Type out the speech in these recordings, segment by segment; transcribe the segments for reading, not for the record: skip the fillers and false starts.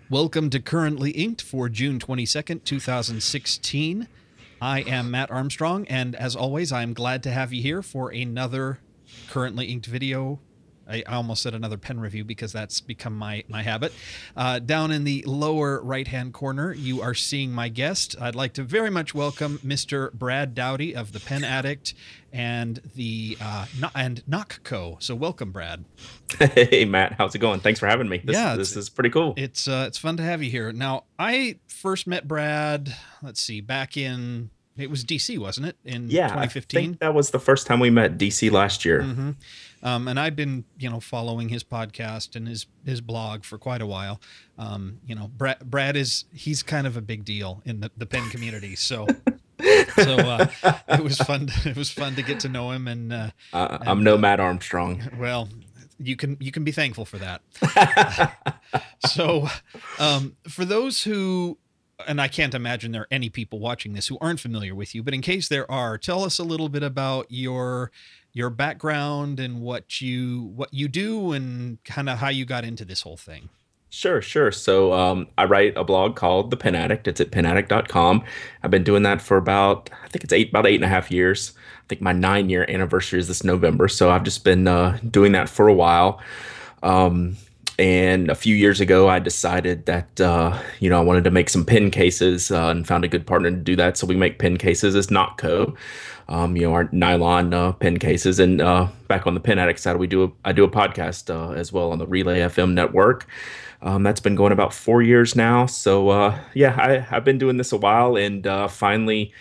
Welcome to Currently Inked for June 22nd, 2016. I am Matt Armstrong, and as always, I'm glad to have you here for another Currently Inked video. I almost said another pen review because that's become my habit. Down in the lower right-hand corner, you are seeing my guest. I'd like to very much welcome Mr. Brad Dowdy of the Pen Addict and the Nock Co. So welcome, Brad. Hey Matt, how's it going? Thanks for having me. This is pretty cool. It's fun to have you here. Now, I first met Brad, let's see, back in, it was DC, wasn't it? In 2015. I think that was the first time we met, DC last year. Mm-hmm. And I've been, following his podcast and his blog for quite a while. Brad he's kind of a big deal in the pen community. So it was fun. It was fun to get to know him. And I'm no Matt Armstrong. Well, you can be thankful for that. So for those who, and I can't imagine there are any people watching this who aren't familiar with you, but in case there are, tell us a little bit about your background and what you do and kind of how you got into this whole thing. Sure. So I write a blog called The Pen Addict. It's at penaddict.com. I've been doing that for about 8.5 years. I think my 9-year anniversary is this November. So I've just been doing that for a while. And a few years ago, I decided that, I wanted to make some pen cases and found a good partner to do that. So we make pen cases as Nock Co. Our nylon pen cases. And back on the Pen Addict side, I do a podcast as well on the Relay FM network. That's been going about 4 years now. So, I've been doing this a while, and finally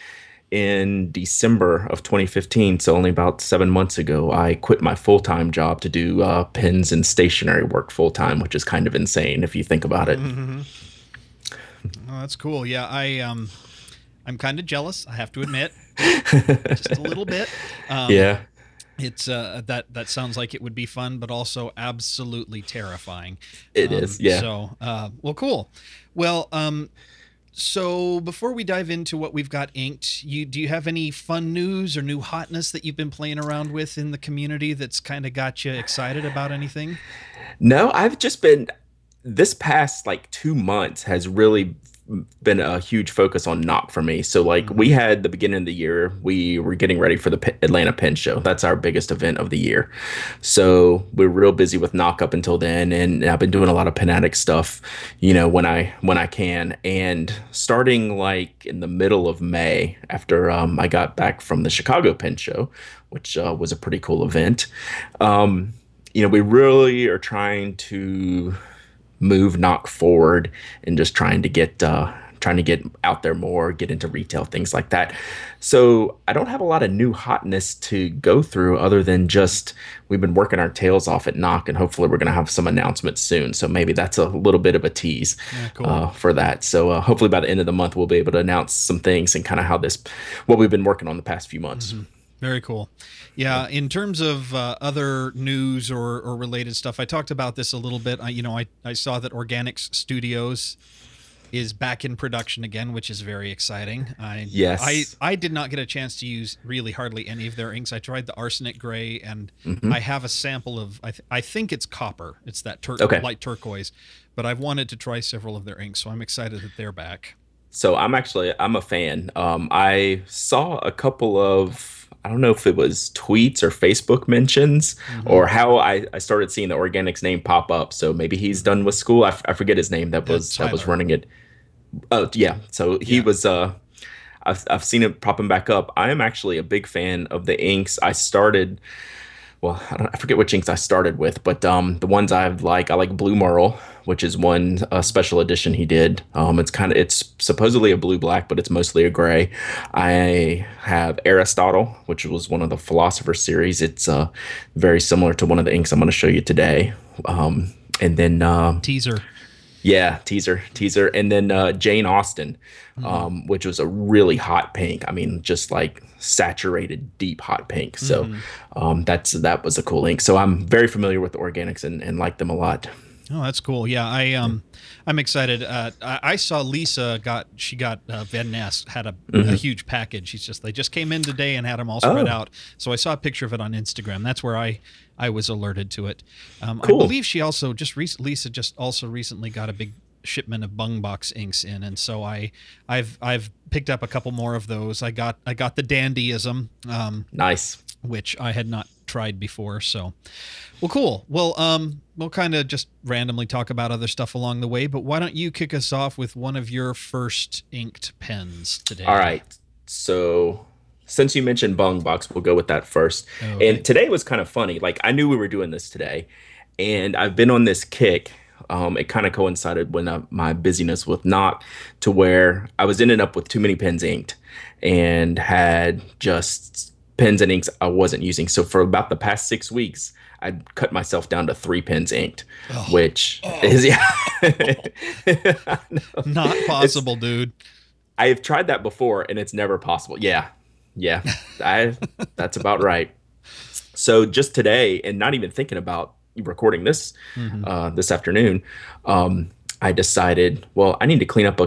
in December of 2015, so only about 7 months ago, I quit my full-time job to do pens and stationery work full-time, which is kind of insane if you think about it. Mm-hmm. Oh, that's cool. Yeah, I'm kind of jealous, I have to admit, just a little bit. Yeah. It's that sounds like it would be fun, but also absolutely terrifying. It is, yeah. So, well, cool. Well, so before we dive into what we've got inked, do you have any fun news or new hotness that you've been playing around with in the community that's kind of got you excited about anything? No, I've just been, this past 2 months has really been a huge focus on Nock for me. So we had the beginning of the year, we were getting ready for the Atlanta Pen Show. That's our biggest event of the year. So we're real busy with Nock up until then, and I've been doing a lot of Pen Addict stuff, when I can. And starting in the middle of May, after I got back from the Chicago Pen Show, which was a pretty cool event, we really are trying to move Nock forward and just trying to get out there more, get into retail, things like that. So I don't have a lot of new hotness to go through other than just we've been working our tails off at Nock, and hopefully we're going to have some announcements soon. So maybe that's a little bit of a tease. Yeah, cool. For that. So hopefully by the end of the month we'll be able to announce some things and kind of what we've been working on the past few months. Mm-hmm. Very cool. Yeah, in terms of other news or related stuff, I talked about this a little bit. I saw that Organics Studios is back in production again, which is very exciting. Yes. I did not get a chance to use really hardly any of their inks. I tried the Arsenic Gray, and I have a sample of, I think it's copper. It's that light turquoise, but I've wanted to try several of their inks, so I'm excited that they're back. So I'm a fan. I saw a couple of, I don't know if it was tweets or Facebook mentions or how I started seeing the Organics name pop up. So maybe he's done with school. I forget his name that was running it. Oh yeah. So he was, I've seen it popping back up. I am actually a big fan of the inks. I forget which inks I started with, but the ones I like Blue Merle, which is one special edition he did. It's supposedly a blue black, but it's mostly a gray. I have Aristotle, which was one of the Philosopher series. It's very similar to one of the inks I'm going to show you today. And then Teaser. Yeah, teaser. And then Jane Austen, which was a really hot pink. I mean, just saturated, deep hot pink. So that was a cool ink. So I'm very familiar with the Organics and like them a lot. Oh, that's cool. Yeah, I'm excited. I saw Lisa got Van Ness had a huge package. They just came in today and had them all spread out. So I saw a picture of it on Instagram. That's where I was alerted to it. Cool. I believe she also Lisa just also recently got a big shipment of Bung Box inks in, and so I've picked up a couple more of those. I got the Dandyism, Nice. which I had not tried before. So, well, cool. Well, we'll kind of just randomly talk about other stuff along the way, but why don't you kick us off with one of your first inked pens today? All right. So since you mentioned Bung Box, we'll go with that first. Okay. And today was kind of funny. Like I knew we were doing this today, and I've been on this kick. It kind of coincided when my busyness with Nock to where I was ending up with too many pens inked and had just pens and inks I wasn't using. So for about the past 6 weeks, I cut myself down to 3 pens inked, which is Not possible, dude. I've tried that before and it's never possible. Yeah. That's about right. So just today, and not even thinking about recording this this afternoon, I decided, well, I need to clean up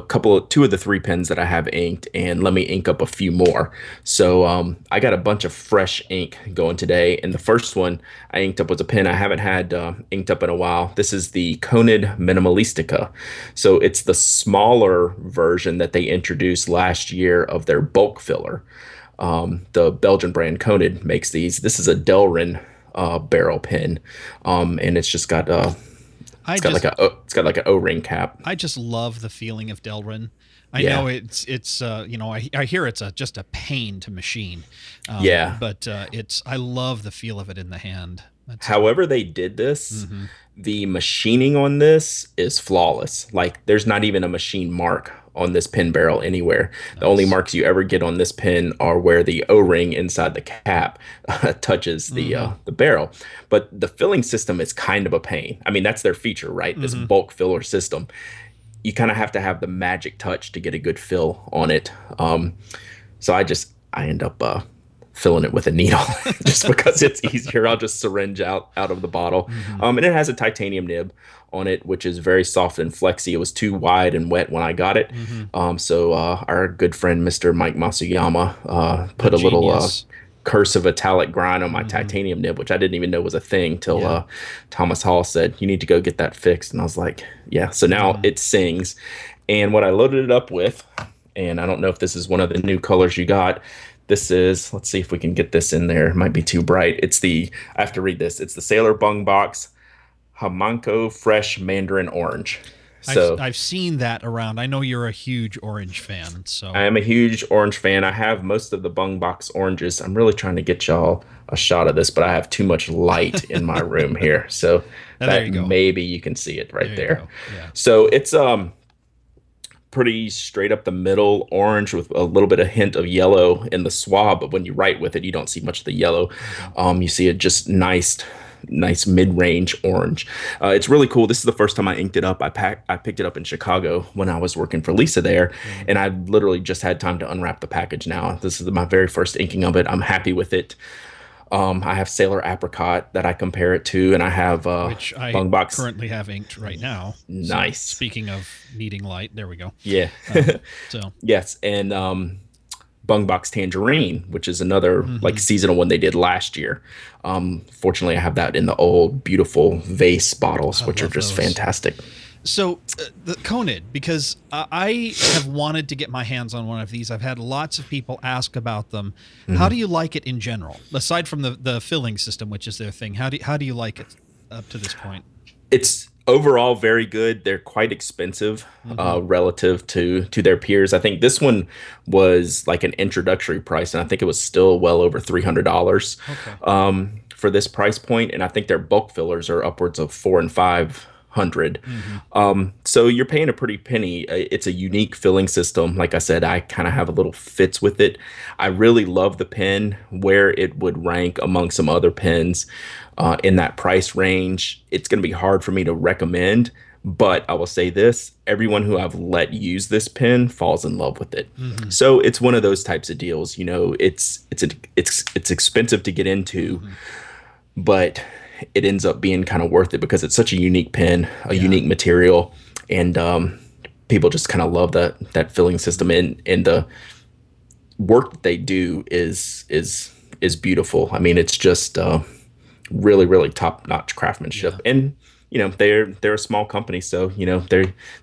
two of the 3 pens that I have inked and let me ink up a few more. So I got a bunch of fresh ink going today. And the first one I inked up was a pen I haven't had inked up in a while. This is the Konid Minimalistica. So it's the smaller version that they introduced last year of their bulk filler. The Belgian brand Konid makes these. This is a Delrin barrel pen, and it's just got it's got like an O-ring cap. I just love the feeling of Delrin. I Yeah. know it's I hear it's just a pain to machine. But I love the feel of it in the hand. However they did this, the machining on this is flawless. Like there's not even a machine mark on this pen barrel anywhere. The only marks you ever get on this pen are where the O-ring inside the cap touches the barrel. But the filling system is kind of a pain. I mean, that's their feature, right? This bulk filler system. You kind of have to have the magic touch to get a good fill on it. So I end up filling it with a needle just because it's easier. I'll just syringe out of the bottle. And it has a titanium nib on it, which is very soft and flexy. It was too wide and wet when I got it. So our good friend, Mr. Mike Masuyama, put a little cursive italic grind on my titanium nib, which I didn't even know was a thing till Thomas Hall said, you need to go get that fixed. And I was like, yeah. So now it sings. And what I loaded it up with, and I don't know if this is one of the new colors you got, this is, let's see if we can get this in there. It might be too bright. I have to read this. It's the Sailor Bung Box Hamanko Fresh Mandarin Orange. So I've seen that around. I know you're a huge orange fan. So I am a huge orange fan. I have most of the Bung Box oranges. I'm really trying to get y'all a shot of this, but I have too much light in my room here. So that maybe you can see it right there. Yeah. So it's pretty straight up the middle orange with a little bit of hint of yellow in the swab, but when you write with it, you don't see much of the yellow. You see it just nice mid-range orange. It's really cool. This is the first time I inked it up. I picked it up in Chicago when I was working for Lisa there, and I literally just had time to unwrap the package now. This is my very first inking of it. I'm happy with it. I have Sailor Apricot that I compare it to, and I have which I Bung Box. currently have inked right now. Nice. So, speaking of needing light, there we go. Yeah. So yes, and Bung Box Tangerine, which is another like seasonal one they did last year. Fortunately, I have that in the old beautiful vase bottles, which are just fantastic. So the Konid, because I have wanted to get my hands on one of these. I've had lots of people ask about them. How do you like it in general? Aside from the filling system, which is their thing, how do you like it up to this point? It's overall very good. They're quite expensive relative to their peers. I think this one was like an introductory price, and I think it was still well over $300 for this price point. And I think their bulk fillers are upwards of $400 and $500. So you're paying a pretty penny. It's a unique filling system. Like I said, I kind of have a little fits with it. I really love the pen, where it would rank among some other pens in that price range. It's going to be hard for me to recommend, but I will say this: everyone who I've let use this pen falls in love with it. So it's one of those types of deals. You know, it's expensive to get into, but it ends up being kind of worth it because it's such a unique pen, a unique material, and people just kind of love that filling system, and the work that they do is beautiful. I mean, it's just really, really top-notch craftsmanship. And they're a small company, so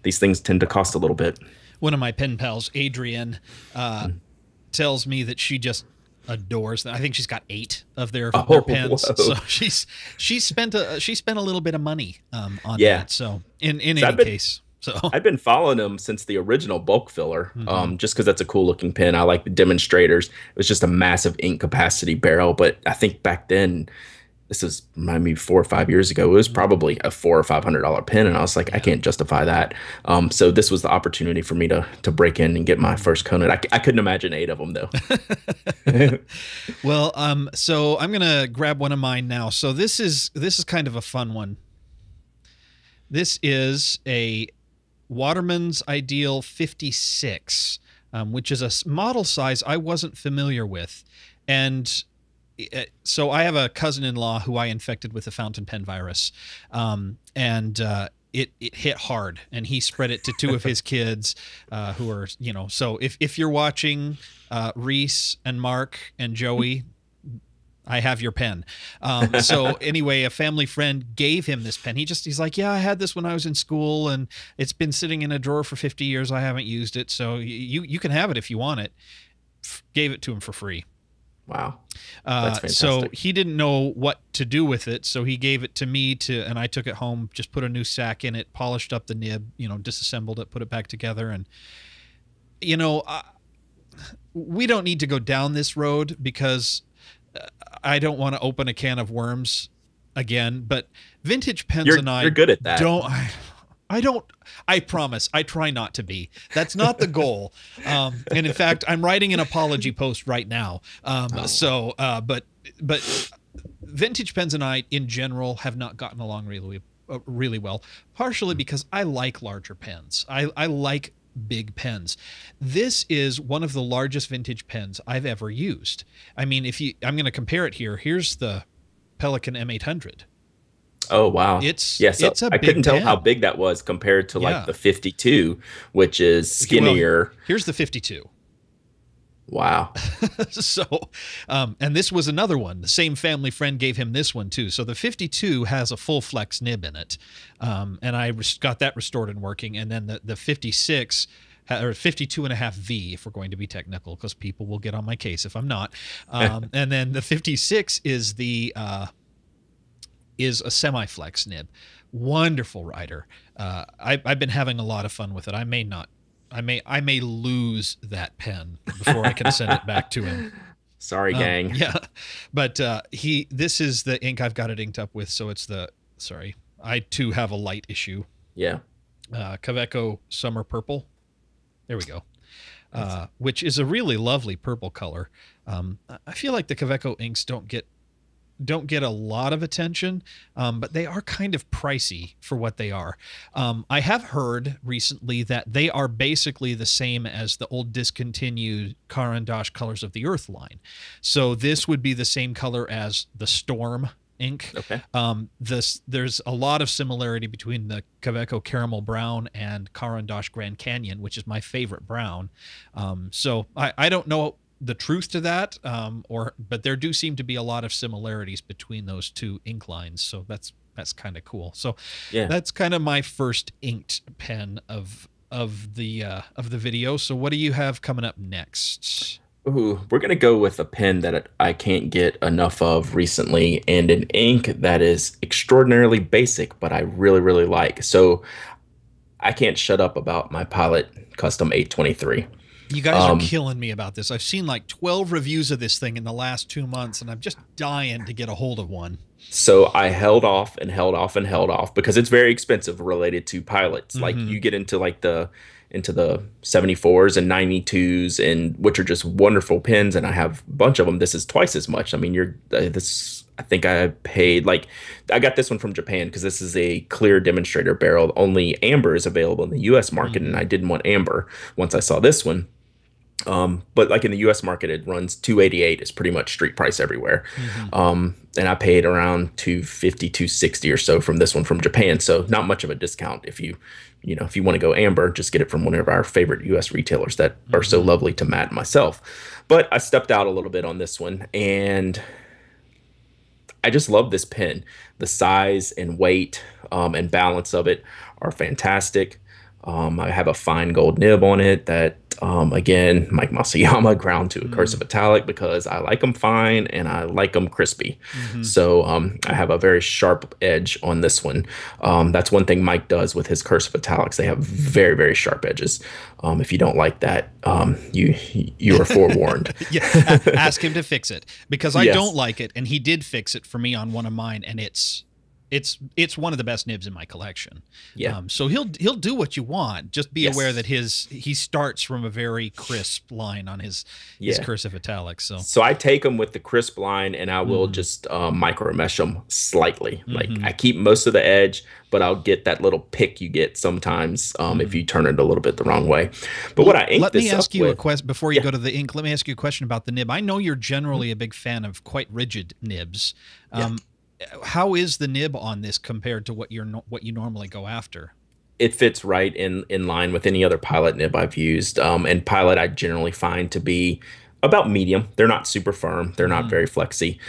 these things tend to cost a little bit. One of my pen pals, Adrienne, tells me that she just adores them. I think she's got 8 of their pens. Whoa. So she spent a little bit of money on Yeah. that. So in So any case, so I've been following them since the original bulk filler, Mhm. just because that's a cool looking pen. I like the demonstrators. It was just a massive ink capacity barrel, but I think back then, this is maybe 4 or 5 years ago, it was probably a $400 or $500 pen, and I was like, I Yeah. can't justify that. So this was the opportunity for me to break in and get my first Conan. I couldn't imagine 8 of them though. Well, so I'm gonna grab one of mine now. So this is kind of a fun one. This is a Waterman's Ideal 56, which is a model size I wasn't familiar with. And so I have a cousin-in-law who I infected with the fountain pen virus. And it hit hard, and he spread it to 2 of his kids, who are, so if you're watching, Reese and Mark and Joey, I have your pen. So anyway, a family friend gave him this pen. He's like, yeah, I had this when I was in school, and it's been sitting in a drawer for 50 years. I haven't used it. So you can have it if you want it. Gave it to him for free. Wow. That's fantastic. So he didn't know what to do with it. So he gave it to me and I took it home, just put a new sack in it, polished up the nib, disassembled it, put it back together. And, we don't need to go down this road because I don't want to open a can of worms again, but vintage pens You're good at that. I promise I try not to be. That's not the goal. And in fact, I'm writing an apology post right now. But vintage pens and I in general have not gotten along really well, partially because I like larger pens. I like big pens. This is one of the largest vintage pens I've ever used. I mean, I'm going to compare it here. Here's the Pelikan M800. Oh wow! I couldn't tell how big that was compared to like the 52, which is skinnier. Well, here's the 52. Wow. So, and this was another one. The same family friend gave him this one too. So the 52 has a full flex nib in it, and I got that restored and working. And then the 56. Or 52.5V, if we're going to be technical, because people will get on my case if I'm not. And then the 56 is a semi-flex nib. Wonderful rider. I've been having a lot of fun with it. I may lose that pen before I can send it back to him. Sorry, gang. Yeah, but this is the ink I've got it inked up with. So it's I too have a light issue. Yeah. Kaweco Summer Purple. There we go. Which is a really lovely purple color. I feel like the Kaweco inks don't get a lot of attention, but they are kind of pricey for what they are. I have heard recently that they are basically the same as the old discontinued Caran d'Ache Colors of the Earth line. So this would be the same color as the Storm ink. Okay. There's a lot of similarity between the Kaweco Caramel Brown and Caran d'Ache Grand Canyon, which is my favorite brown. So I don't know the truth to that, but there do seem to be a lot of similarities between those 2 ink lines. So that's kind of cool. So yeah, that's kind of my first inked pen of the video. So what do you have coming up next? Ooh, we're gonna go with a pen that I can't get enough of recently, and an ink that is extraordinarily basic, but I really, really like. So I can't shut up about my Pilot Custom 823. You guys are killing me about this. I've seen like 12 reviews of this thing in the last 2 months, and I'm just dying to get a hold of one. So I held off and held off and held off because it's very expensive related to pilots. Mm-hmm. Like you get into the 74s and 92s, and which are just wonderful pens, and I have a bunch of them. This is twice as much. I mean, I think I paid, like, I got this one from Japan because this is a clear demonstrator barrel. Only amber is available in the U.S. market, and I didn't want amber once I saw this one. But like in the U.S. market, it runs $288 is pretty much street price everywhere. Mm-hmm. And I paid around $250, $260 or so from this one from Japan. So not much of a discount if you want to go amber, just get it from one of our favorite U.S. retailers that are so lovely to Matt and myself. But I stepped out a little bit on this one, and I just love this pen. The size and weight and balance of it are fantastic. I have a fine gold nib on it that, again, Mike Masayama ground to a cursive italic because I like them fine and I like them crispy. Mm-hmm. So I have a very sharp edge on this one. That's one thing Mike does with his cursive italics. They have very, very sharp edges. If you don't like that, you are forewarned. Yeah, ask him to fix it because I Yes. don't like it, and he did fix it for me on one of mine, and it's one of the best nibs in my collection. Yeah. So he'll do what you want. Just be Yes. aware that he starts from a very crisp line on his Yeah. cursive italics. So So I take them with the crisp line and I will just micro mesh them slightly. Like I keep most of the edge, but I'll get that little pick you get sometimes if you turn it a little bit the wrong way. But what I ink let me this ask up you a with, question before you go to the ink. Let me ask you a question about the nib. I know you're generally a big fan of quite rigid nibs. How is the nib on this compared to what you normally go after? it fits right in line with any other Pilot nib I've used. And Pilot I generally find to be about medium. They're not super firm. They're not very flexy.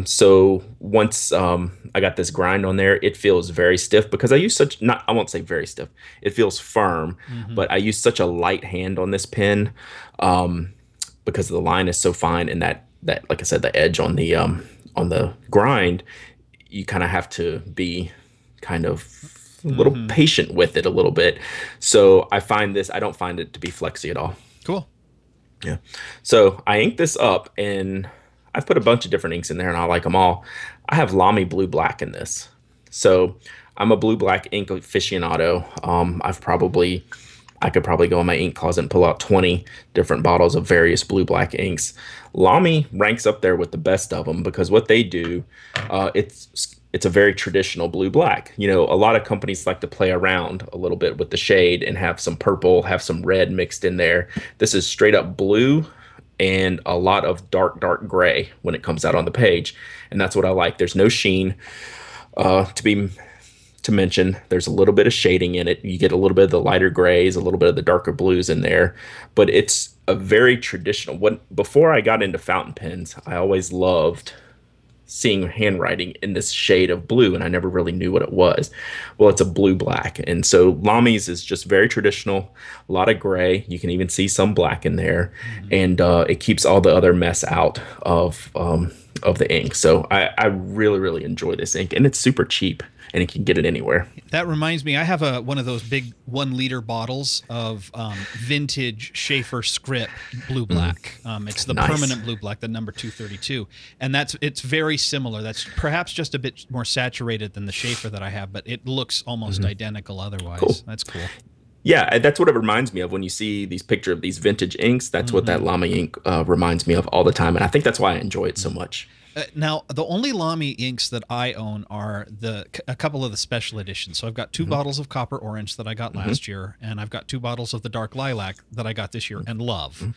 So once I got this grind on there, it feels very stiff because I use such not I won't say very stiff. It feels firm, but I use such a light hand on this pen because the line is so fine and that like I said, the edge on the grind, you kind of have to be kind of a little patient with it a little bit. So I don't find it to be flexy at all. Cool. Yeah. So I inked this up and I've put a bunch of different inks in there and I like them all. I have Lamy Blue Black in this. So I'm a blue black ink aficionado. I could probably go in my ink closet and pull out 20 different bottles of various blue black inks. Lamy ranks up there with the best of them because what they do, it's a very traditional blue black. You know, a lot of companies like to play around a little bit with the shade and have some purple, have some red mixed in there. This is straight up blue and a lot of dark gray when it comes out on the page. And that's what I like. There's no sheen. To mention, there's a little bit of shading in it. You get a little bit of the lighter grays, a little bit of the darker blues in there, but it's a very traditional. Before I got into fountain pens, I always loved seeing handwriting in this shade of blue, and I never really knew what it was. Well, it's a blue black, and so Lamy's is just very traditional. A lot of gray. You can even see some black in there, and it keeps all the other mess out of the ink. So I really enjoy this ink, and it's super cheap. And you can get it anywhere. That reminds me, I have one of those big 1 liter bottles of vintage Schaefer Script blue black. It's the Nice. permanent blue black, the number 232, and it's very similar. That's perhaps just a bit more saturated than the Schaefer that I have, but it looks almost identical otherwise. Cool. That's cool. Yeah, that's what it reminds me of when you see these picture of these vintage inks. That's what that Lamy ink reminds me of all the time, and I think that's why I enjoy it so much. Now, the only Lamy inks that I own are a couple of the special editions. So I've got 2 bottles of Copper Orange that I got last year, and I've got 2 bottles of the Dark Lilac that I got this year and love.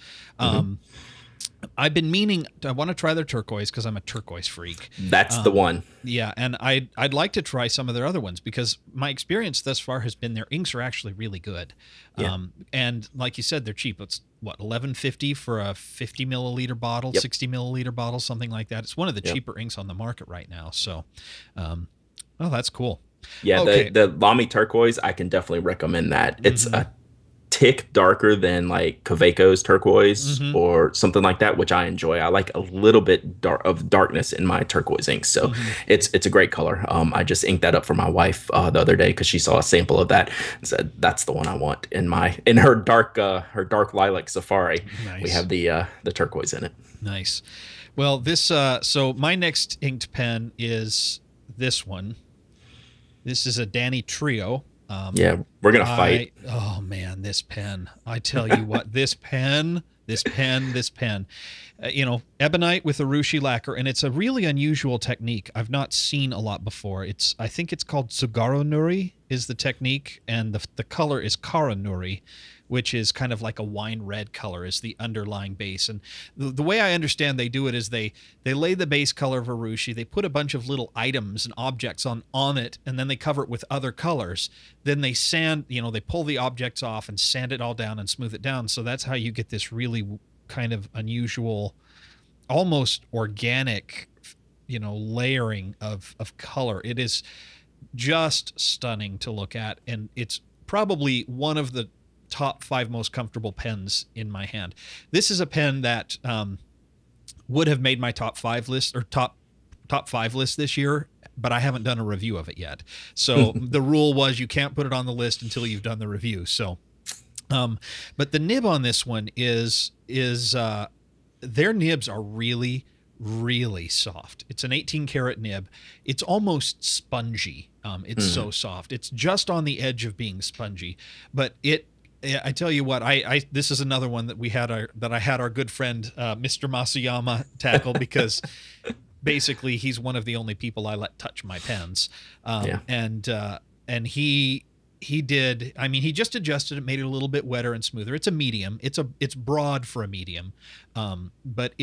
I've been meaning I want to try their turquoise because I'm a turquoise freak. That's the one. Yeah, and I'd like to try some of their other ones because my experience thus far has been their inks are actually really good. Yeah. And like you said, they're cheap. It's what, $11.50 for a 50 milliliter bottle, 60 milliliter bottle, something like that. It's one of the cheaper inks on the market right now. So, oh, that's cool. Yeah, Okay. the Lamy turquoise, I can definitely recommend that. It's a tick darker than like Kaweco's turquoise or something like that, which I enjoy. I like a little bit of darkness in my turquoise ink, so it's a great color. I just inked that up for my wife the other day because she saw a sample of that and said that's the one I want in her dark lilac safari. Nice. We have the turquoise in it. Nice. Well, this so my next inked pen is this one. This is a Danny Trio. Yeah, we're gonna fight. Oh man, this pen! I tell you what, this pen. Ebonite with urushi lacquer, and it's a really unusual technique. I've not seen a lot before. I think it's called Tsugaru Nuri is the technique, and the color is Kara Nuri, which is kind of like a wine red color is the underlying base. And the way I understand they do it is they lay the base color of urushi, they put a bunch of little items and objects on it, and then they cover it with other colors. Then they sand, they pull the objects off and sand it all down and smooth it down. So that's how you get this really kind of unusual, almost organic layering of color. It is just stunning to look at, and it's probably one of the top 5 most comfortable pens in my hand. This is a pen that would have made my top 5 list, or top 5 list this year, but I haven't done a review of it yet. So the rule was you can't put it on the list until you've done the review. So but the nib on this one is their nibs are really, really soft. It's an 18 karat nib. It's almost spongy. It's so soft. It's just on the edge of being spongy, but I tell you what, this is another one that I had our good friend, Mr. Masuyama tackle, because basically he's one of the only people I let touch my pens. And he did, I mean, he just adjusted it, made it a little bit wetter and smoother. It's a medium. It's broad for a medium. But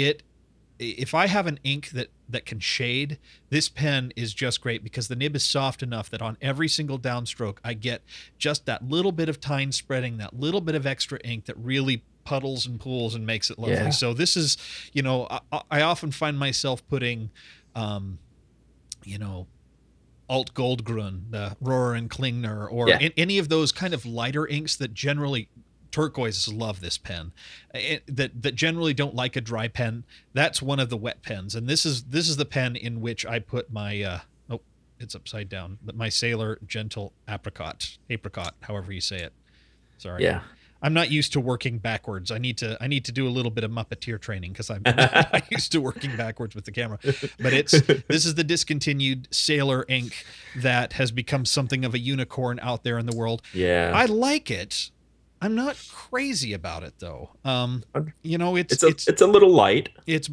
if I have an ink that can shade, this pen is just great, because the nib is soft enough that on every single downstroke, I get just that little bit of tine spreading, that little bit of extra ink that really puddles and pools and makes it lovely. Yeah. So this is, I often find myself putting, Alt Goldgrün, the Rohrer and Klingner, or any of those kind of lighter inks that generally, turquoises love this pen, that generally don't like a dry pen. That's one of the wet pens, and this is the pen in which I put my it's upside down, but my Sailor Gentle Apricot, however you say it. Sorry. Yeah. I'm not used to working backwards. I need to do a little bit of Muppeteer training, because I'm not used to working backwards with the camera. But this is the discontinued Sailor ink that has become something of a unicorn out there in the world. Yeah. I like it. I'm not crazy about it, though. It's a little light. It's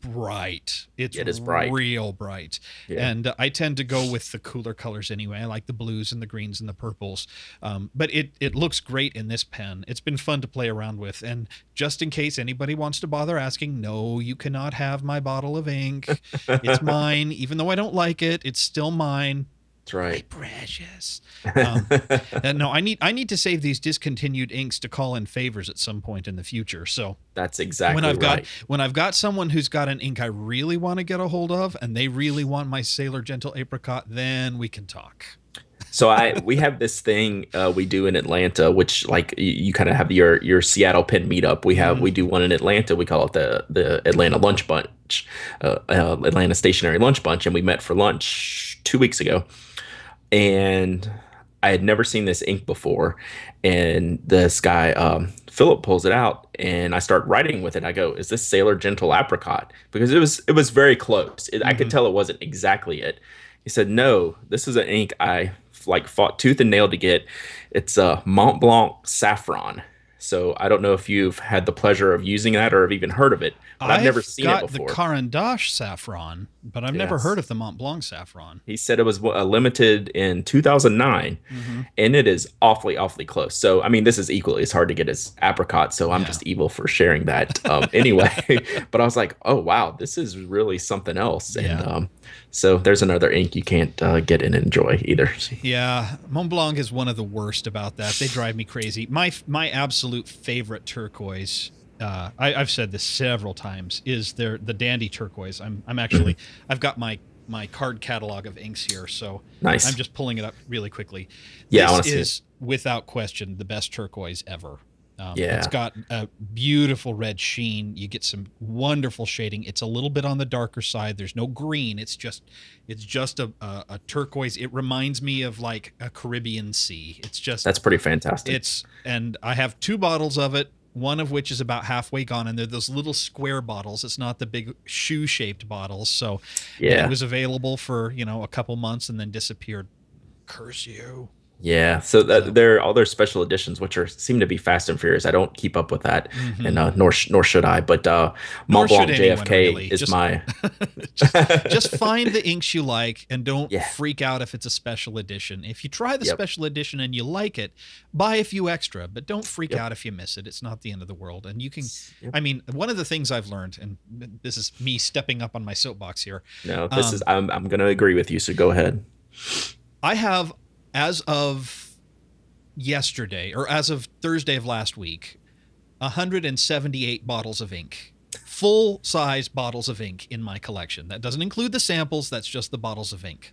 bright. It is bright, real bright. Yeah. And I tend to go with the cooler colors anyway. I like the blues and the greens and the purples. But it looks great in this pen. It's been fun to play around with. And just in case anybody wants to bother asking, no, you cannot have my bottle of ink. It's mine. Even though I don't like it, it's still mine. That's right. My precious. No, I need to save these discontinued inks to call in favors at some point in the future. So that's exactly when I've got someone who's got an ink I really want to get a hold of, and they really want my Sailor Gentle Apricot, then we can talk. So we have this thing we do in Atlanta, which, like, you kind of have your Seattle pen meetup. We do one in Atlanta. We call it the Atlanta Lunch Bunch, Atlanta Stationary Lunch Bunch, and we met for lunch 2 weeks ago. And I had never seen this ink before, and this guy Philip pulls it out, and I start writing with it. I go, "Is this Sailor Gentle Apricot?" Because it was very close. I could tell it wasn't exactly it. He said, "No, this is an ink I fought tooth and nail to get. It's a Mont Blanc Saffron." So I don't know if you've had the pleasure of using that or have even heard of it, but I've never seen it before. I've got the Caran d'Ache Saffron, but I've never heard of the Mont Blanc Saffron. He said it was limited in 2009, and it is awfully, awfully close. So, I mean, this is equally as hard to get as Apricot, so I'm just evil for sharing that anyway. But I was like, oh, wow, this is really something else. And so there's another ink you can't get and enjoy either. Yeah, Mont Blanc is one of the worst about that. They drive me crazy. My absolute favorite turquoise, I've said this several times, is the Dandy turquoise. I'm actually I've got my card catalog of inks here, so nice. I'm just pulling it up really quickly. Yeah, this is without question the best turquoise ever. It's got a beautiful red sheen. You get some wonderful shading. It's a little bit on the darker side. There's no green. It's just a turquoise. It reminds me of like a Caribbean sea. That's pretty fantastic. And I have 2 bottles of it, one of which is about halfway gone, and they're those little square bottles. It's not the big shoe-shaped bottles. So it was available for a couple months and then disappeared. Curse you. Yeah, so they're all their special editions, which seem to be fast and furious. I don't keep up with that, and nor should I. But Mont Blanc JFK really. Is my. just find the inks you like, and don't freak out if it's a special edition. If you try the special edition and you like it, buy a few extra, but don't freak out if you miss it. It's not the end of the world, and you can. I mean, one of the things I've learned, and this is me stepping up on my soapbox here. No, this is I'm going to agree with you. So go ahead. I have. As of yesterday, or as of Thursday of last week, 178 bottles of ink full-size bottles of ink in my collection. That doesn't include the samples. That's just the bottles of ink.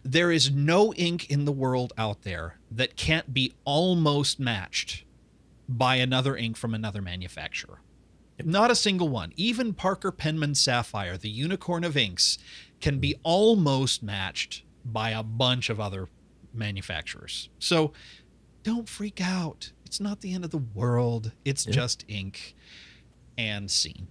There is no ink in the world out there that can't be almost matched by another ink from another manufacturer. Not a single one. Even Parker Penman Sapphire, the unicorn of inks, can be almost matched by a bunch of other manufacturers. So don't freak out. It's not the end of the world. It's just ink. And scene.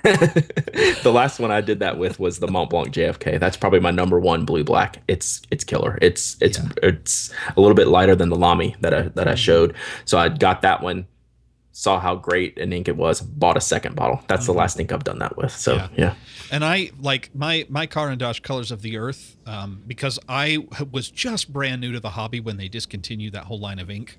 The last one I did that with was the Mont Blanc JFK. That's probably my number one blue black. It's killer. It's a little bit lighter than the Lamy that I showed. So I got that one, saw how great an ink it was, bought a second bottle. That's the last ink I've done that with. So yeah. And I like my Caran d'Ache Colors of the Earth, because I was just brand new to the hobby when they discontinued that whole line of ink.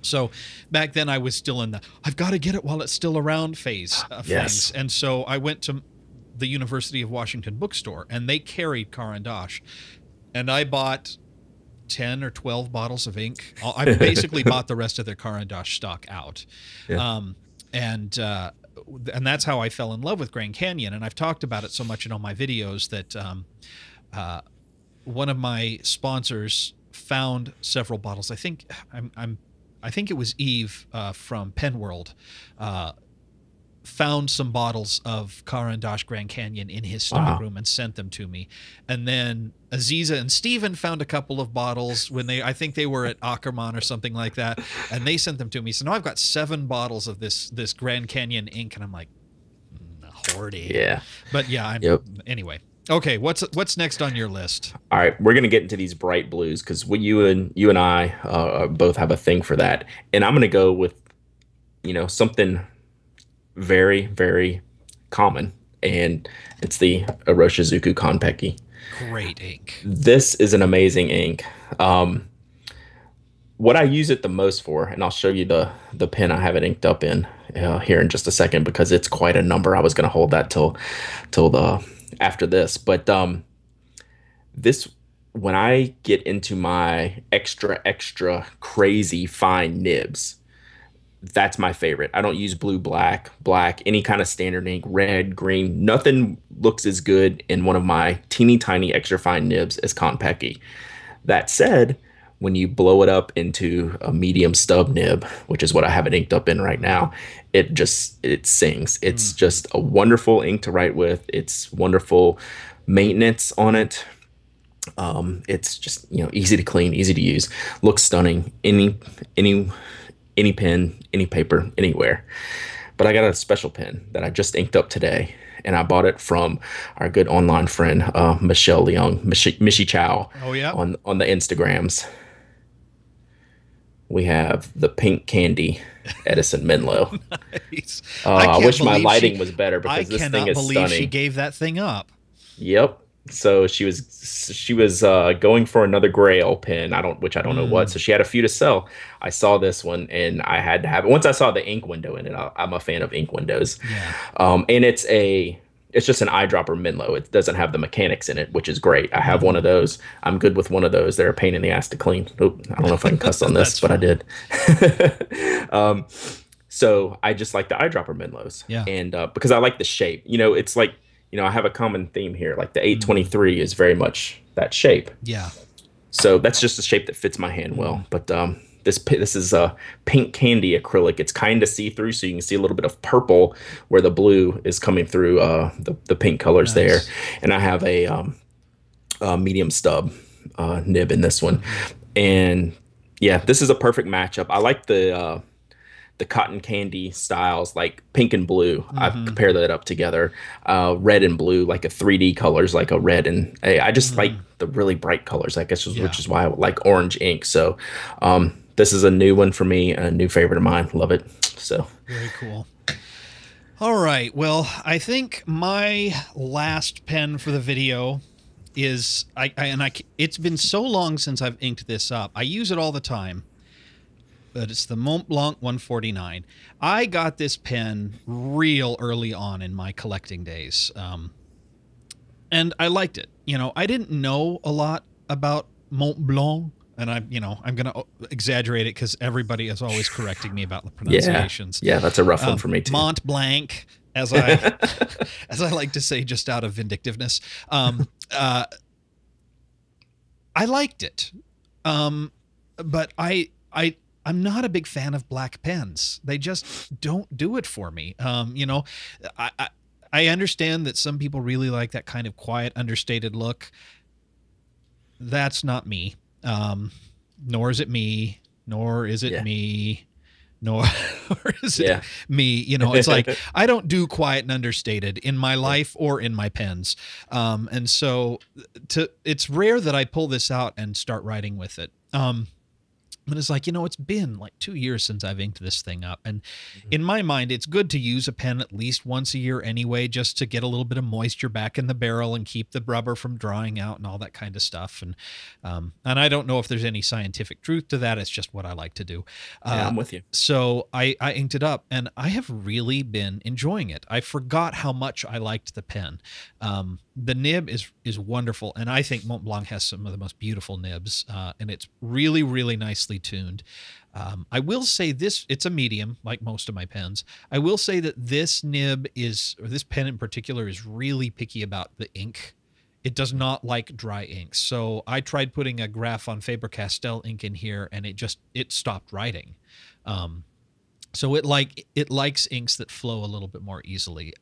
So back then I was still in the I've got to get it while it's still around phase of things. And so I went to the University of Washington bookstore, and they carried Caran d'Ache, and I bought 10 or 12 bottles of ink. I basically bought the rest of their Caran d'Ache stock out. And that's how I fell in love with Grand Canyon. And I've talked about it so much in all my videos that one of my sponsors found several bottles. I think I think it was Eve from Pen World, found some bottles of Caran d'Ache Grand Canyon in his stockroom and sent them to me. And then Aziza and Steven found a couple of bottles when I think they were at Ackerman or something like that, and they sent them to me. So now I've got 7 bottles of this Grand Canyon ink, and I'm like, hoarding. Yeah. But yeah, anyway. Okay, what's next on your list? All right, we're gonna get into these bright blues because you and I both have a thing for that, and I'm gonna go with something very, very common, and it's the Iroshizuku Konpeki. Great ink. This is an amazing ink. What I use it the most for, and I'll show you the pen I have it inked up in here in just a second because it's quite a number. I was gonna hold that till after this, but this, when I get into my extra crazy fine nibs, that's my favorite. I don't use blue, black, any kind of standard ink, red, green. Nothing looks as good in one of my teeny tiny extra fine nibs as Konpeki. That said, when you blow it up into a medium stub nib, which is what I have it inked up in right now, it sings. It's just a wonderful ink to write with. It's wonderful maintenance on it. It's just easy to clean, easy to use, looks stunning. Any pen, any paper, anywhere. But I got a special pen that I just inked up today, and I bought it from our good online friend Michelle Leung, Mishi Chow. Oh yeah, on the Instagrams. We have the Pink Candy Edison Menlo. Nice. I wish my lighting was better because this thing is stunning. I cannot believe she gave that thing up. Yep. So she was going for another Grail pen, which I don't know what. So she had a few to sell. I saw this one and I had to have it. Once I saw the ink window in it, I'm a fan of ink windows. Yeah. And it's just an eyedropper Menlo. It doesn't have the mechanics in it, which is great. I have one of those. I'm good with one of those. They're a pain in the ass to clean. Oop, I don't know if I can cuss on this, but I did. So I just like the eyedropper Menlos. Yeah. And because I like the shape. It's like, I have a common theme here. Like the 823 is very much that shape. Yeah. So that's just a shape that fits my hand well. But this is a Pink Candy acrylic. It's kind of see-through, so you can see a little bit of purple where the blue is coming through the pink colors there. And I have a medium stub nib in this one. And yeah, this is a perfect matchup. I like the cotton candy styles, like pink and blue. I compare that up together. Red and blue, like a 3D colors, like a red and I just like the really bright colors, I guess, which is why I like orange ink. So this is a new one for me, a new favorite of mine. Love it. So very cool. All right. Well, I think my last pen for the video is it's been so long since I've inked this up. I use it all the time. But it's the Mont Blanc 149. I got this pen real early on in my collecting days. And I liked it. I didn't know a lot about Mont Blanc and I'm going to exaggerate it because everybody is always correcting me about the Yeah. pronunciations. Yeah, that's a rough one for me too. Mont Blanc, as I as I like to say, just out of vindictiveness. I liked it, but I'm not a big fan of black pens. They just don't do it for me. I understand that some people really like that kind of quiet, understated look. That's not me. Nor is it me. Nor is it me. Nor is it me. It's like I don't do quiet and understated in my life or in my pens. And so it's rare that I pull this out and start writing with it. But it's like, it's been like 2 years since I've inked this thing up. And in my mind, it's good to use a pen at least once a year anyway, just to get a little bit of moisture back in the barrel and keep the rubber from drying out and all that kind of stuff. And I don't know if there's any scientific truth to that. It's just what I like to do. Yeah, I'm with you. So I inked it up and I have really been enjoying it. I forgot how much I liked the pen. The nib is wonderful. And I think Mont Blanc has some of the most beautiful nibs. And it's really, really nicely tuned. I will say it's a medium, like most of my pens. I will say that this nib or this pen in particular, is really picky about the ink. It does not like dry ink. So I tried putting a Graph on Faber-Castell ink in here, and it stopped writing. So it likes inks that flow a little bit more easily.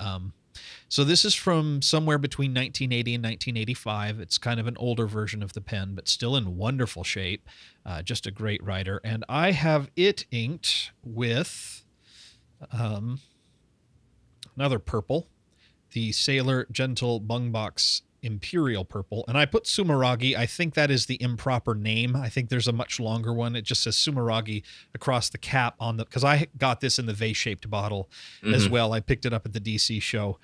So this is from somewhere between 1980 and 1985. It's kind of an older version of the pen, but still in wonderful shape. Just a great writer. And I have it inked with another purple, the Sailor Gentle Bungbox Imperial Purple. And I put Sumeragi. I think that is the improper name. I think there's a much longer one. It just says Sumeragi across the cap because I got this in the vase-shaped bottle as well. I picked it up at the DC show,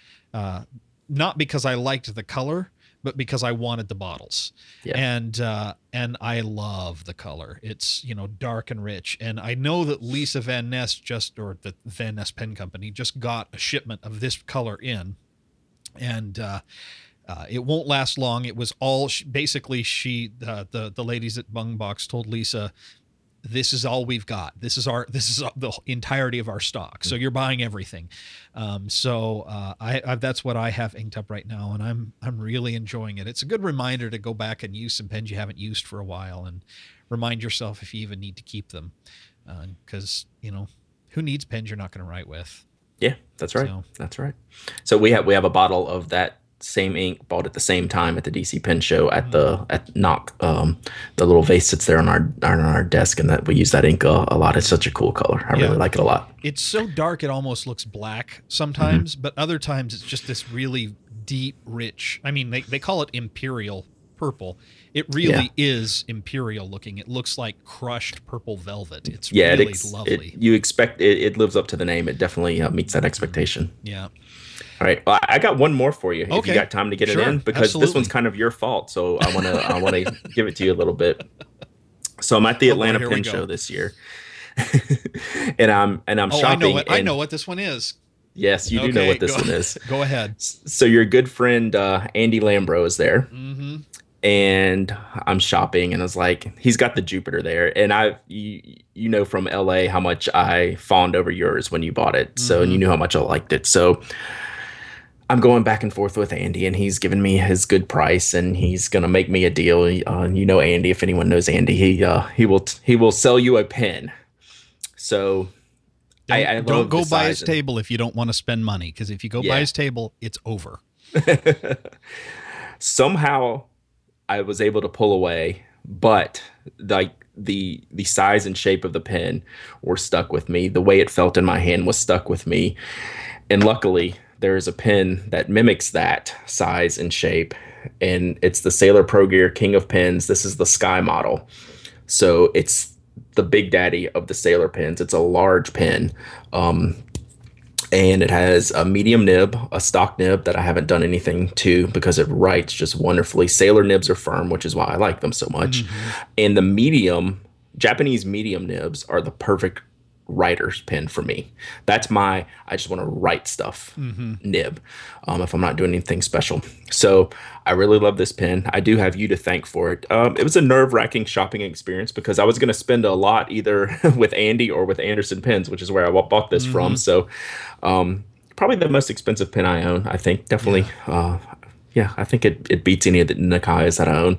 not because I liked the color, but because I wanted the bottles. Yeah. And I love the color. It's, dark and rich. And I know that Lisa Van Ness or the Van Ness Pen Company just got a shipment of this color in. And, it won't last long. It was all basically the ladies at Bungbox told Lisa, this is all we've got. This is the entirety of our stock. So you're buying everything. That's what I have inked up right now, and I'm really enjoying it. It's a good reminder to go back and use some pens you haven't used for a while, and remind yourself if you even need to keep them, because who needs pens you're not going to write with? Yeah, that's right. That's right. So we have a bottle of that same ink, bought at the same time at the DC Pen Show at Knock. The little vase sits there on our desk, and that we use that ink a lot. It's such a cool color. I really like it a lot. It's so dark it almost looks black sometimes, but other times it's just this really deep, rich. I mean, they call it Imperial Purple. It really is imperial looking. It looks like crushed purple velvet. It's really lovely. You expect it lives up to the name. It definitely meets that expectation. Yeah. All right, well, I got one more for you. If you got time to get it in, because this one's kind of your fault. So I want to give it to you a little bit. So I'm at the Atlanta Pen Show this year, and I'm shopping. I know what this one is. Yes, you do know what this one is. Go ahead. So your good friend Andy Lambro is there, and I'm shopping, and I was like, he's got the Jupiter there, and you know from LA how much I fawned over yours when you bought it. So and you knew how much I liked it. So I'm going back and forth with Andy, and he's giving me his good price, and he's gonna make me a deal. Andy. If anyone knows Andy, he will sell you a pen. So I don't go by his table if you don't want to spend money, because if you go by his table, it's over. Somehow I was able to pull away, but the size and shape of the pen were stuck with me. The way it felt in my hand was stuck with me, and luckily there is a pen that mimics that size and shape, and it's the Sailor Pro Gear King of Pens. This is the Sky model. So it's the big daddy of the Sailor pens. It's a large pen, and it has a medium nib, a stock nib that I haven't done anything to because it writes just wonderfully. Sailor nibs are firm, which is why I like them so much. And the Japanese medium nibs are the perfect writer's pen for me. That's my I just want to write stuff nib, if I'm not doing anything special. So I really love this pen. I do have you to thank for it. It was a nerve-wracking shopping experience because I was going to spend a lot either with Andy or with Anderson Pens, which is where I bought this from. So probably the most expensive pen I own, I think. Definitely. Yeah, I think it beats any of the Nakayas that I own.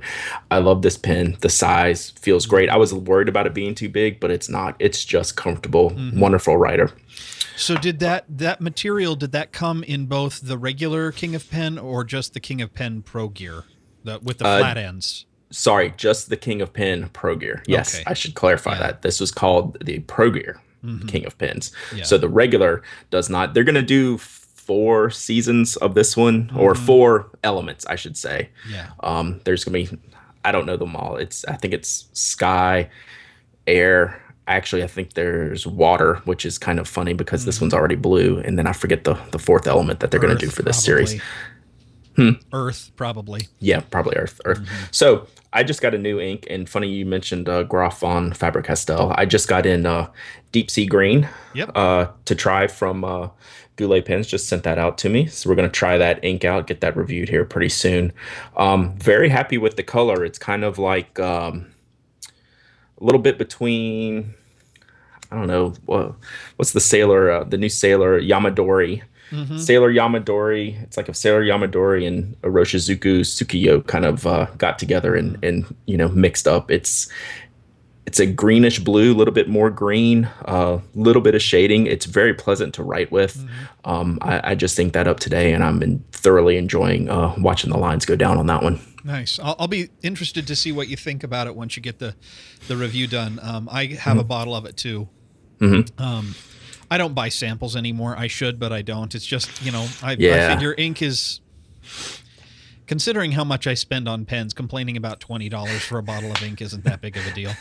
I love this pen. The size feels great. I was worried about it being too big, but it's not. It's just comfortable. Wonderful writer. So did that material, did that come in both the regular King of Pen or just the King of Pen Pro Gear with the flat ends? Sorry, just the King of Pen Pro Gear. Yes, Okay. I should clarify that. This was called the Pro Gear King of Pens. Yeah. So the regular does not. They're going to do 4 seasons of this one, or 4 elements, I should say. Yeah. There's going to be, I don't know them all. I think it's sky, air. Actually, I think there's water, which is kind of funny because this one's already blue. And then I forget the 4th element that they're going to do for this series. Earth, probably. Yeah, probably Earth. So I just got a new ink, and funny you mentioned Graf von Faber-Castell. I just got in Deep Sea Green to try from Goulet Pens. Just sent that out to me, so we're going to try that ink out, get that reviewed here pretty soon. Very happy with the color. It's kind of like a little bit between, I don't know, what's the new Sailor Yamadori. Sailor Yamadori. It's like if Sailor Yamadori and Iroshizuku Tsukiyo kind of got together and mixed up. It's a greenish blue, a little bit more green, a little bit of shading. It's very pleasant to write with. I just inked that up today, and I'm thoroughly enjoying watching the lines go down on that one. Nice. I'll be interested to see what you think about it once you get the review done. I have a bottle of it too. I don't buy samples anymore. I should, but I don't. It's just, I figure ink is, considering how much I spend on pens, complaining about $20 for a bottle of ink isn't that big of a deal.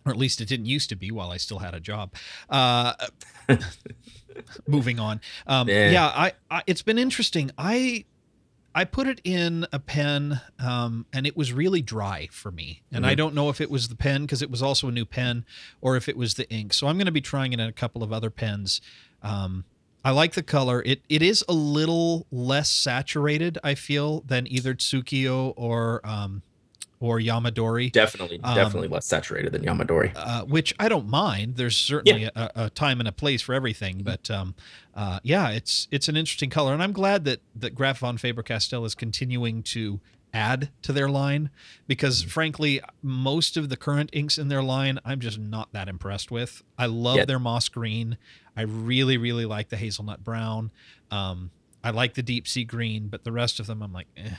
Or at least it didn't used to be while I still had a job. Moving on. It's been interesting. I put it in a pen, and it was really dry for me. And I don't know if it was the pen, because it was also a new pen, or if it was the ink. So I'm going to be trying it in a couple of other pens. I like the color. It is a little less saturated, I feel, than either Tsukiyo or Yamadori. Definitely less saturated than Yamadori. Which I don't mind. There's certainly a time and a place for everything. But it's an interesting color. And I'm glad that Graf von Faber-Castell is continuing to add to their line, because frankly, most of the current inks in their line, I'm just not that impressed with. I love their moss green. I really, really like the hazelnut brown. I like the deep sea green, but the rest of them, I'm like, eh.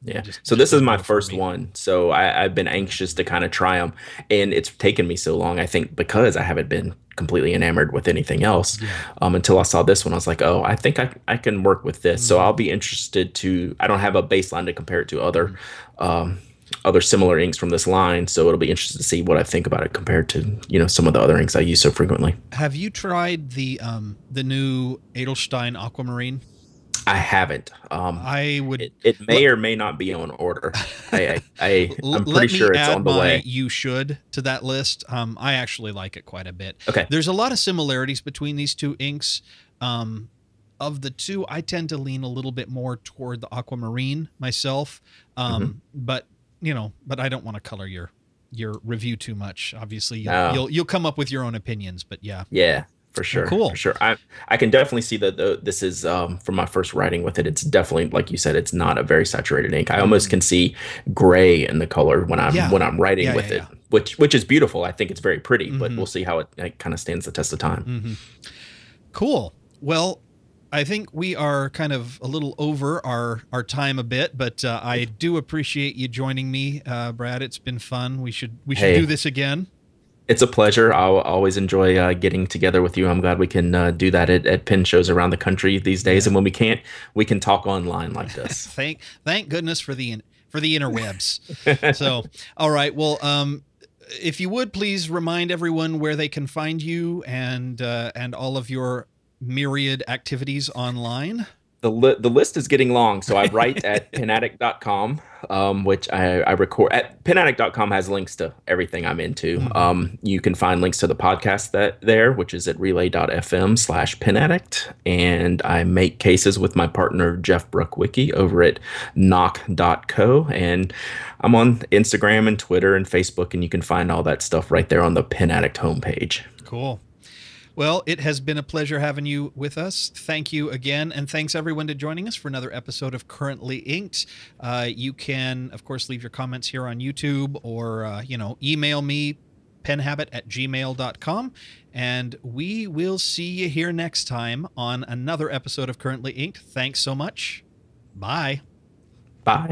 Yeah. So this is my first one. So I've been anxious to kind of try them, and it's taken me so long, I think, because I haven't been completely enamored with anything else. Until I saw this one. I was like, oh, I think I can work with this. So I'll be interested to, I don't have a baseline to compare it to other similar inks from this line. So it'll be interesting to see what I think about it compared to, some of the other inks I use so frequently. Have you tried the new Edelstein Aquamarine? I haven't. I would. It may or may not be on order. I'm pretty sure it's on the way. You should to that list. I actually like it quite a bit. Okay. There's a lot of similarities between these two inks. Of the two, I tend to lean a little bit more toward the Aquamarine myself. But I don't want to color your review too much. Obviously, you'll come up with your own opinions. But yeah. Yeah. For sure. Cool. For sure. I can definitely see that this is from my first writing with it. It's definitely, like you said, it's not a very saturated ink. I almost can see gray in the color when I'm writing with it, which is beautiful. I think it's very pretty, but we'll see how it kind of stands the test of time. Cool. Well, I think we are kind of a little over our time a bit, but I do appreciate you joining me, Brad. It's been fun. We should do this again. It's a pleasure. I'll always enjoy getting together with you. I'm glad we can do that at pen shows around the country these days. And when we can't, we can talk online like this. Thank goodness for the interwebs. So, all right. Well, if you would please remind everyone where they can find you and all of your myriad activities online. the list is getting long. So I write at penaddict.com, which I record at penaddict.com has links to everything I'm into. You can find links to the podcast there, which is at relay.fm/penaddict. And I make cases with my partner, Jeff Bruckwicki, over at knock.co. And I'm on Instagram and Twitter and Facebook, and you can find all that stuff right there on the Pen Addict homepage. Cool. Well, it has been a pleasure having you with us. Thank you again. And thanks everyone to joining us for another episode of Currently Inked. You can, of course, leave your comments here on YouTube or, email me, penhabit@gmail.com. And we will see you here next time on another episode of Currently Inked. Thanks so much. Bye. Bye.